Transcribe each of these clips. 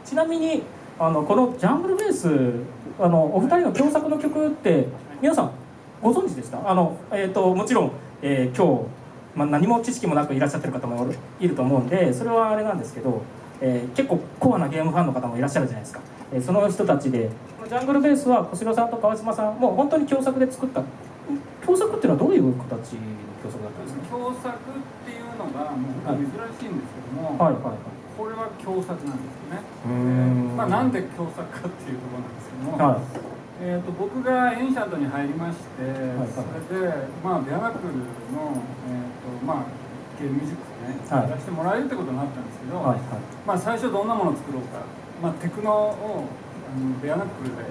ちなみにこのジャングルベースお二人の共作の曲って皆さんご存知でした？もちろん、今日、何も知識もなくいらっしゃってる方もいると思うんで、それはあれなんですけど、結構コアなゲームファンの方もいらっしゃるじゃないですか。その人たちでジャングルベースは小城さんと川島さんもう本当に共作で作った。共作っていうのはどういう形の共作だったんですか？共作っていうのがもう珍しいんですけども、はいはいはい、これは共作なんですよね。なんで共作かっていうところなんですけども、はい、僕がエンシャントに入りまして、はいはい、それで、ベアナックルの、ゲームミュージックをね、やらせてもらえるってことになったんですけど、はいはい、最初どんなものを作ろうか、テクノをベアナックルで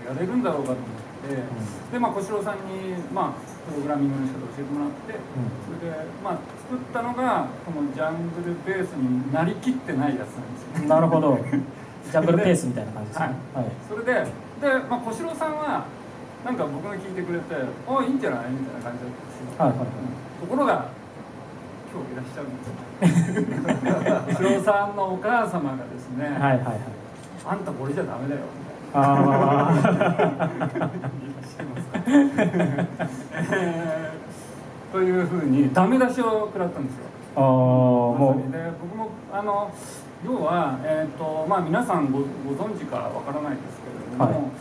やれるんだろうかと思って、で小城さんに、プログラミングの仕方を教えてもらって、それで、作ったのがこのジャングルベースになりきってないやつなんですよね。なるほど。ジャングルベースみたいな感じですね。はい、それで小城さんはなんか僕が聞いてくれて「いいんじゃない?」みたいな感じだったんですよ。はいはいはい、ところが今日いらっしゃるんですよ。小城さんのお母様がですね「はいはいはい、あんたこれじゃダメだよ」みたいな。というふうにダメ出しを食らったんですよ。で僕も要は、皆さんご存知かわからないですけれども、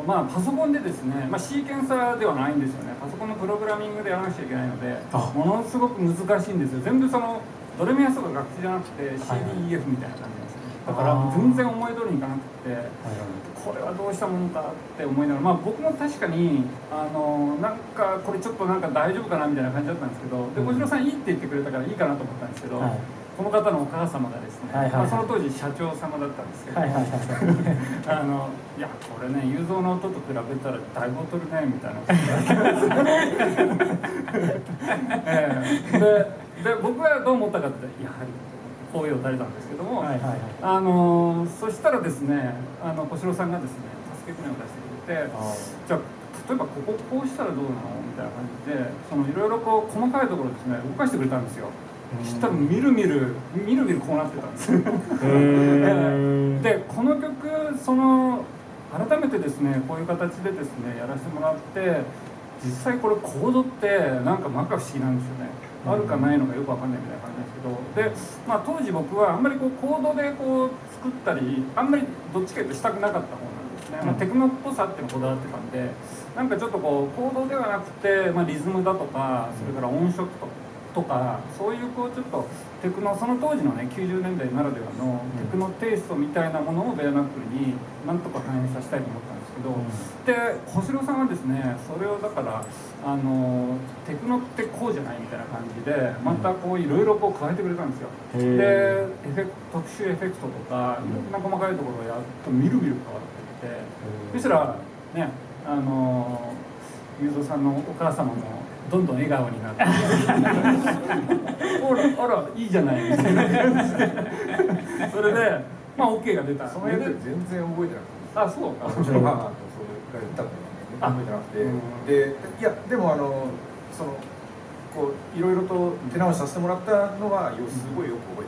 はい、パソコンでですね、シーケンサーではないんですよね。パソコンのプログラミングでやらなくちゃいけないのでものすごく難しいんですよ。全部ドレミファソとか楽器じゃなくて CDEF みたいな感じなんですよ。だから全然思い通りにいかなくて、これはどうしたもんかって思いながら、僕も確かになんかこれちょっとなんか大丈夫かなみたいな感じだったんですけど、で小城さんいいって言ってくれたからいいかなと思ったんですけど、はい、この方のお母様がですね、その当時社長様だったんですけど、いやこれね雄三の音と比べたらだいぶ劣るねみたいなで僕はどう思ったかってやはり声を垂れたんですけども、そしたらですね小城さんがですね助け舟を出してくれて、じゃあ例えばこうしたらどうなのみたいな感じでいろいろ細かいところですね動かしてくれたんですよ。そしたらみるみるこうなってたんですでこの曲改めてですねこういう形でですねやらせてもらって、実際これコードってなんか摩訶不思議なんですよね。あるかないのかよくわかんないみたいな感じなんですけど、で、当時僕はあんまりコードで作ったりあんまりどっちかというとしたくなかった方なんですね。テクノっぽさっていうのこだわってたんで、なんかちょっとコードではなくて、リズムだとかそれから音色とかそういうちょっとテクノその当時のね90年代ならではのテクノテイストみたいなものをベアナックルになんとか反映させたいと思ったんですけど、で小城さんはですねそれをだからテクノってこうじゃないみたいな感じでまたいろいろ加えてくれたんですよ。で特殊エフェクトとかいろんな細かいところをやるとみるみる変わってきて、そしたらね雄三さんのお母様もどんどん笑顔になってあらいいじゃないみたいな感じでそれでOK が出た。その辺で全然覚えてなくて、あ、そうか、それが言ったことは覚えてなくて、でいやでもいろいろと手直しさせてもらったのはすごいよく覚え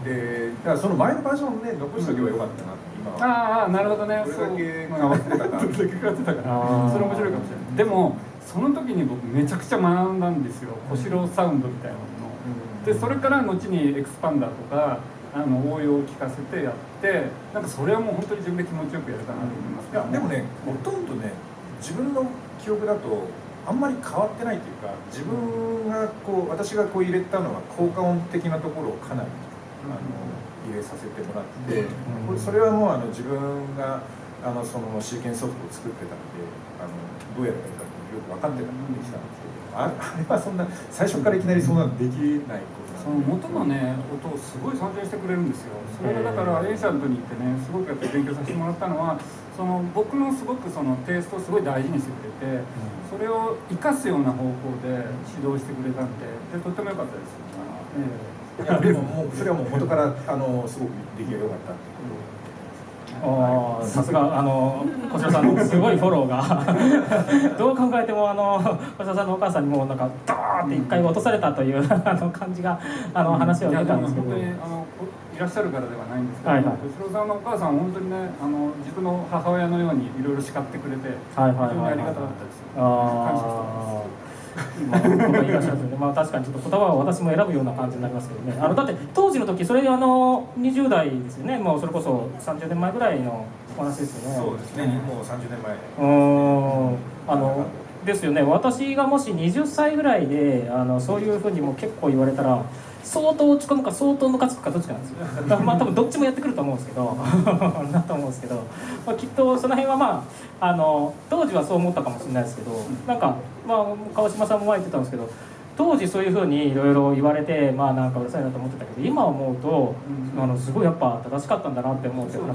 てて、でだからその前のバージョンで残しとけばよかったなって今は。なるほどね。それだけ変わってたから、それだけ変わってたからそれ面白いかもしれない。でもその時に僕めちゃくちゃ学んだんですよ、小城サウンドみたいなもので、それから後にエクスパンダーとか応用を聞かせてやって、なんかそれはもう本当に自分で気持ちよくやれたなと思いますけど、でもねほとんどね自分の記憶だとあんまり変わってないというか、自分が私が入れたのは効果音的なところをかなり入れさせてもらって、それはもう自分がそのシーケンスソフトを作ってたのでどうやればいいかよく分かってたのでできたんですけど、あれはそんな最初からいきなりそんなのできないことその元のね音をすごい尊重してくれるんですよ。それがだからエンシャントに行ってねすごくやっぱり勉強させてもらったのは、僕のすごくテイストをすごい大事にしてくれて、それを生かすような方向で指導してくれたんで、とっても良かったです。いやでももうそれはもう元からすごく出来が良かったっていうことさすが小城さんのすごいフォローがどう考えても小城さんのお母さんにもなんかドーーって一回落とされたという感じが話を受けたんですけど、本当にいらっしゃるからではないんですけど、はいはい、小四郎さんのお母さんは本当にね自分の母親のようにいろいろ叱ってくれて、はいはいはいはい、非常にありがたかったですよ。感謝してます。まあ、いらっしゃるんですね。まあ確かにちょっと言葉を私も選ぶような感じになりますけどね。だって当時の時それ20代ですよね。もうそれこそ30年前ぐらいのお話ですよね。そうですね。もう30年前。ですよね。私がもし20歳ぐらいでそういうふうにも結構言われたら相当落ち込むか相当ムカつくかどっちかなんですよ。まあ多分どっちもやってくると思うんですけどだと思うんですけど、まあ、きっとその辺はまあ当時はそう思ったかもしれないですけど、なんかまあ川島さんも前言ってたんですけど、当時そういうふうにいろいろ言われてまあなんかうるさいなと思ってたけど、今思うとすごいやっぱ正しかったんだなって思うって話を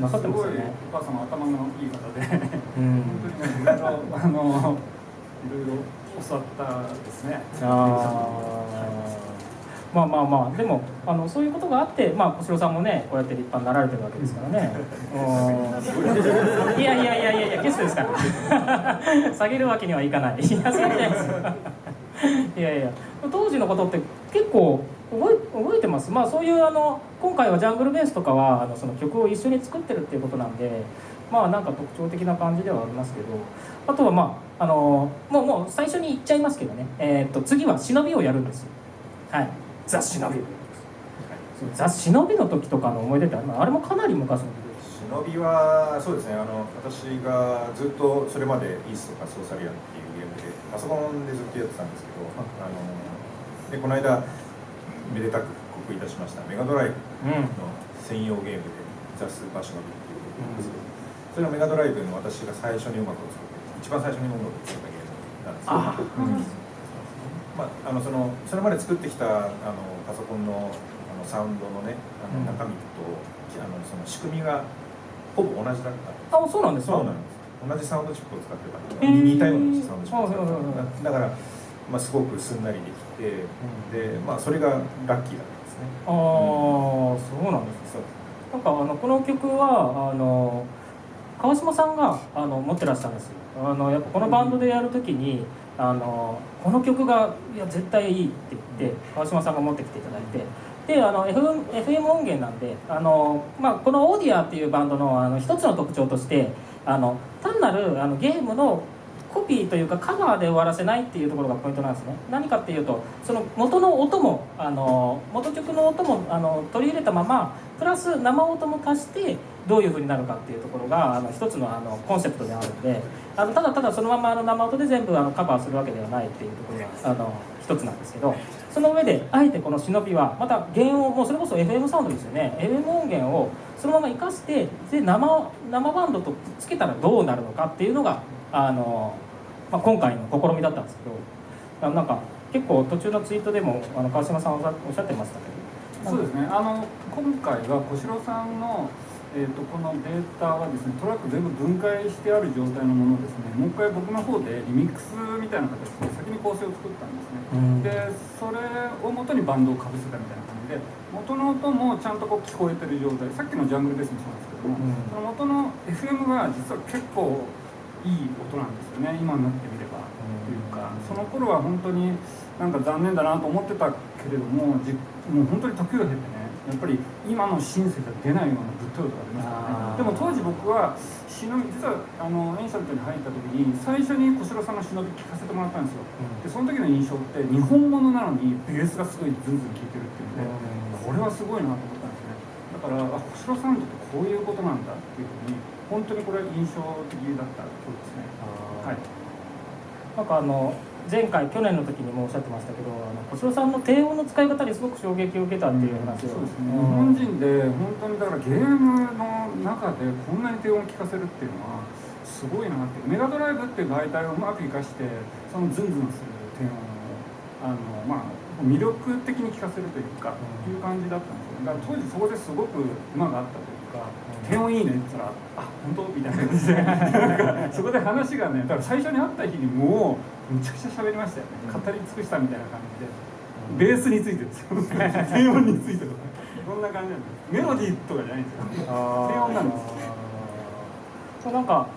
なさってますよね。お母様頭のいい方で、本当にねいろいろ教わったですね。まあまあまあ、でもそういうことがあって、まあ、小四郎さんもねこうやって立派になられてるわけですからね。いやいやいやいやいや、ゲストですから下げるわけにはいかない。いや、下げないですよいやいや、当時のことって結構覚えてます。まあそういう今回はジャングルベースとかはその曲を一緒に作ってるっていうことなんで、まあなんか特徴的な感じではありますけど、あとはまあもう最初に言っちゃいますけどね、次は忍びをやるんですよ。はい、ザ・忍び。ザ・忍びの時とかの思い出ってあれもかなり昔の忍びはそうですね、私がずっとそれまでイースとかソーサリアンっていうゲームでパソコンでずっとやってたんですけど、でこの間めでたく告いたしましたメガドライブの専用ゲームで、ザ・スーパー忍びっていうゲームですけど、それはメガドライブの私が最初に音楽を作って一番最初に音楽を作ったゲームなんですけど、まあ、それまで作ってきたパソコンのサウンドのね中身とその仕組みがほぼ同じだった。そうなんですか。そうなんです。同じサウンドチップを使ってたので、似たようなサウンドチップを使ってただから、まあ、すごくすんなりできて、で、まあ、それがラッキーだったんですね。そうなんですね。なんかこの曲は川島さんが持ってらっしゃるんですよ。やっぱこのバンドでやるときにこの曲がいや絶対いいって言って川島さんが持ってきていただいて、でFM 音源なんでまあ、このオーディアっていうバンドの一つの特徴として単なるゲームのコピーというかカバーで終わらせないっていうところがポイントなんですね。何かっていうとその元の音も元曲の音も取り入れたままプラス生音も足してどういう風になるかっていうところが一つのコンセプトであるので、ただただそのまま生音で全部カバーするわけではないっていうところが一つなんですけど、その上であえてこの忍びはまた原音もうそれこそ FM サウンドですよね。 FM 音源をそのまま生かしてで生バンドとつけたらどうなるのかっていうのがまあ、今回の試みだったんですけど、なんか結構途中のツイートでも川島さんおっしゃってましたけど、そうですね、今回は小四郎さんの、このデータはですねトラック全部分解してある状態のものですね、もう一回僕の方でリミックスみたいな形で先に構成を作ったんですね、でそれを元にバンドをかぶせたみたいな感じで元の音もちゃんとこう聞こえてる状態、さっきのジャングルベースもそうなんですけども、その元の FM が実は結構いい音なんですよね、今になってみればというか、その頃は本当になんか残念だなと思ってたけれども、もう本当に時を経てね、やっぱり今のシンセじゃ出ないようなぶっとい音が出ますからね。でも当時僕は実はエンシャントに入った時に最初に小四郎さんの忍び聞かせてもらったんですよ、でその時の印象って日本物なのにベースがすごいズンズン聴いてるっていうので、これはすごいなと思ったんですね。だから小四郎さんにとってこういうことなんだっていうふうに本当にこれは印象的だったそうですね。はい。なんか前回去年の時にもおっしゃってましたけど小四郎さんの低音の使い方にすごく衝撃を受けたっていう話を、そうですね、日本人で本当にだからゲームの中でこんなに低音を聞かせるっていうのはすごいなって、メガドライブっていう媒体をうまく活かしてそのズンズンする低音をまあ魅力的に聞かせるというか、いう感じだったんですよ。だから当時そこですごく馬があったというか、低音いいねって言ったら本当みたいな感じでなんかそこで話がね、だから最初に会った日にもうむちゃくちゃ喋りましたよね、語り尽くしたみたいな感じで、ベースについてですよ低音についてとかそんな感じなんです。メロディーとかじゃないんですよ、低音なんですよ。なんか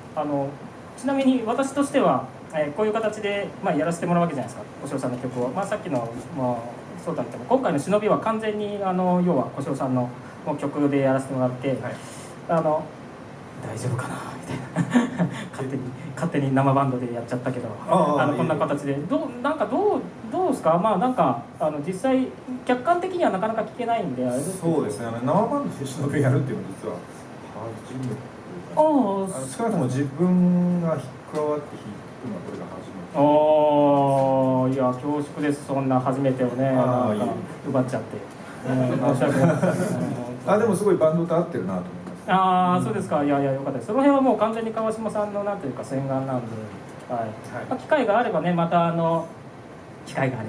ちなみに私としてはこういう形で、やらせてもらうわけじゃないですか、小塩さんの曲を。さっきの、そうだけど、今回の忍びは完全に要は小塩さんのもう曲でやらせてもらって、はい、大丈夫かなみたいな勝手に生バンドでやっちゃったけど、こんな形でどうですか。実際客観的にはなかなか聞けないんであれですけど。そうですね、生バンドで忍びやるっていうのは実は初めて。少なくとも自分が加わって弾くのはこれが初めて。いや恐縮です、そんな初めてをね奪っちゃって、申し訳ないでもすごいバンドと合ってるなと思います。そうですか。いやよかったです。その辺はもう完全に川島さんのなんていうか洗顔なんで、機会があればね、また機会があれ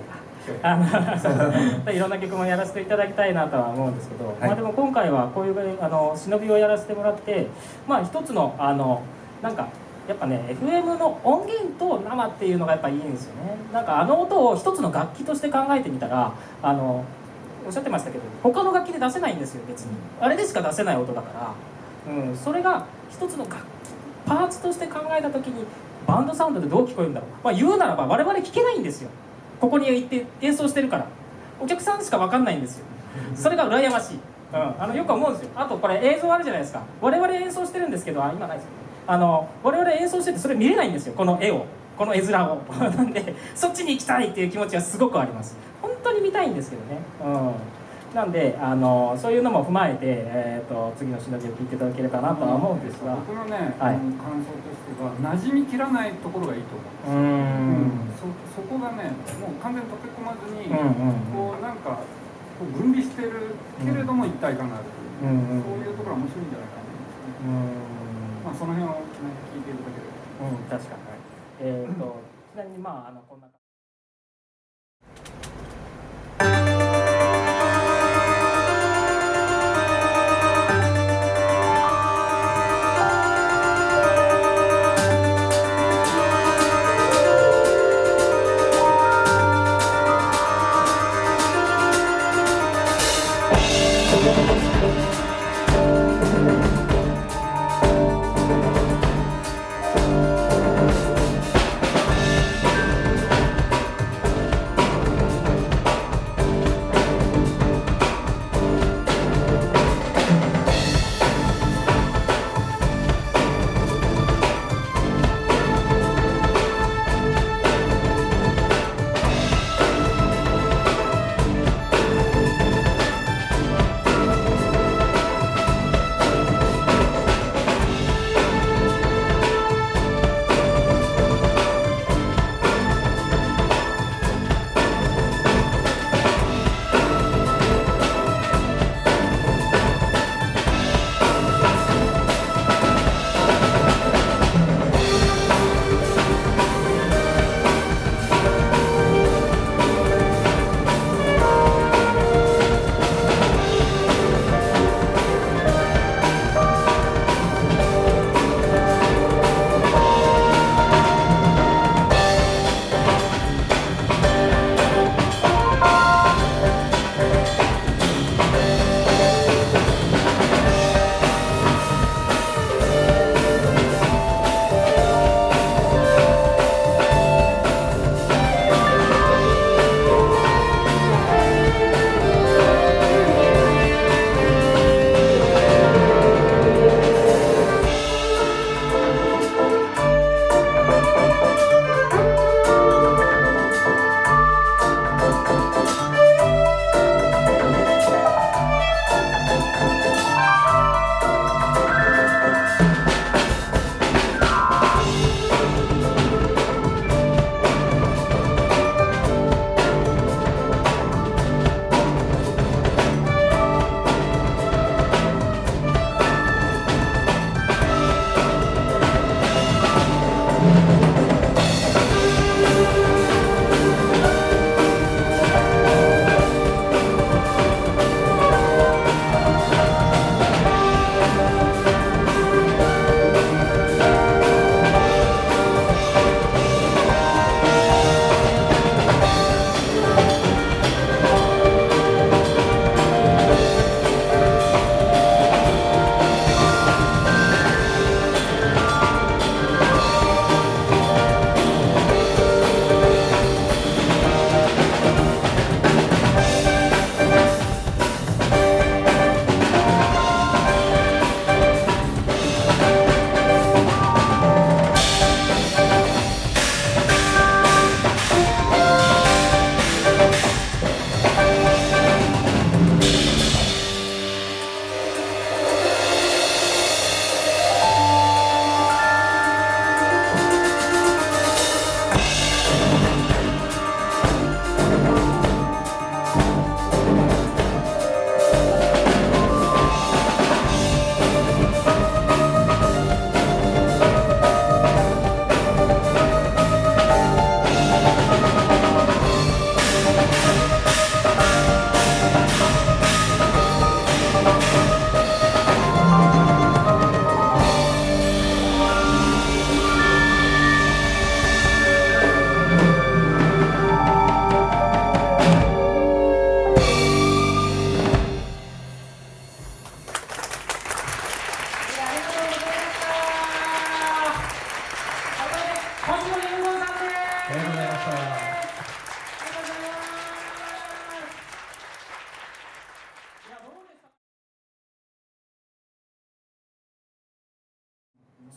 ばいろんな曲もやらせていただきたいなとは思うんですけど、でも今回はこういう忍びをやらせてもらって、一つのやっぱね FM の音源と生っていうのがやっぱいいんですよね。音を一つの楽器として考えてみたらおっしゃってましたけど、他の楽器で出せないんですよ。別にあれでしか出せない音だから、それが一つの楽器パーツとして考えた時にバンドサウンドでどう聞こえるんだろう。言うならば我々聞けないんですよ。ここに行って演奏してるからお客さんしか分かんないんですよ。それが羨ましい、よく思うんですよ。あとこれ映像あるじゃないですか。我々演奏してるんですけど、今ないですけど、我々演奏しててそれ見れないんですよ、この絵を、この絵面をなんでそっちに行きたいっていう気持ちはすごくあります。本当に見たいんですけどね、なんでそういうのも踏まえて、次の忍びを聴いていただければなとは思うんですが、僕のね、感想としては馴染みきらないところがいいと思うんです。そこがね、もう完全に溶け込まずに、こう分離してるけれども一体感がある、そういうところは面白いんじゃないかなと思いますね。その辺を聞いていただければ。確かに。ちなみにこんな。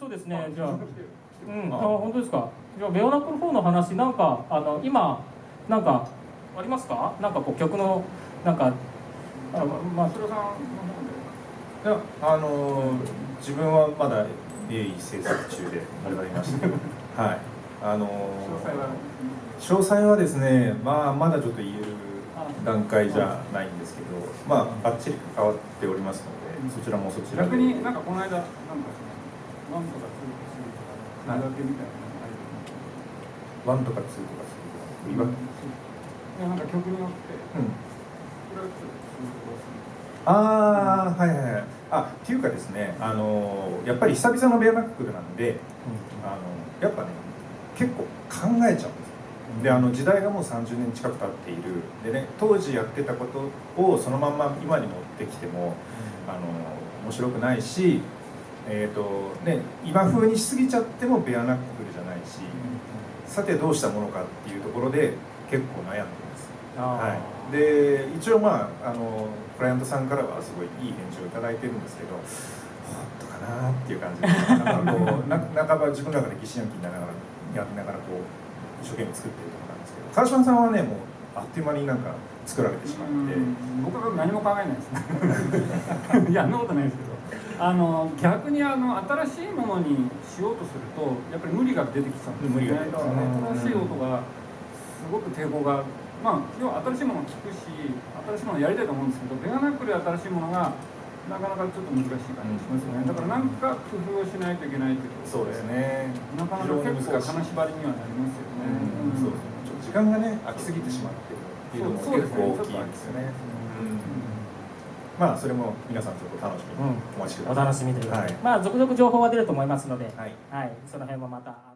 そうですね。じゃあ、本当ですか。じゃあベアナックル4の話なんか今なんかありますか？なんかこう曲のなんか松代さんの方で。いや自分はまだ鋭意制作中であれがありましたけど、はい、詳細はですね、まだちょっと言える段階じゃないんですけど、バッチリ関わっておりますので、そちらもそちらで。逆になんかこの間なんか1とか2とか3とか言い訳みたいなのが1とか2とか3とか言い訳。なんか曲によって、これはちょっとはいはいはい。っていうかですね、やっぱり久々のベアナックルなんで、やっぱね結構考えちゃうんですよ。で時代がもう30年近く経っているでね、当時やってたことをそのまんま今に持ってきても、面白くないし、今風にしすぎちゃってもベアナックルじゃないし、さてどうしたものかっていうところで結構悩んでます。はい、で一応クライアントさんからはすごいいい返事をいただいてるんですけど、本当かなっていう感じで、半ば自分の中で疑心暗鬼になりながらこう一生懸命作ってるところなんですけど、川島さんはねもうあっという間になんか作られてしまって、僕は何も考えないですね。いや、そんなことないですけど、逆に新しいものにしようとするとやっぱり無理が出てきちゃうんですよね。だから新しい音がすごく抵抗が、要は新しいものを聞くし、新しいものをやりたいと思うんですけど、ベアナックルで新しいものがなかなかちょっと難しい感じがしますよね。だからなんか工夫をしないといけないということで、そうですね、なかなか結構金縛りにはなりますよね。そうですね、ちょっと時間がね空きすぎてしまってるっていうのも結構大きいんですよね。それも皆さんちょっと楽しみにお待ちください。お楽しみということで、続々情報は出ると思いますので、はい、その辺もまた。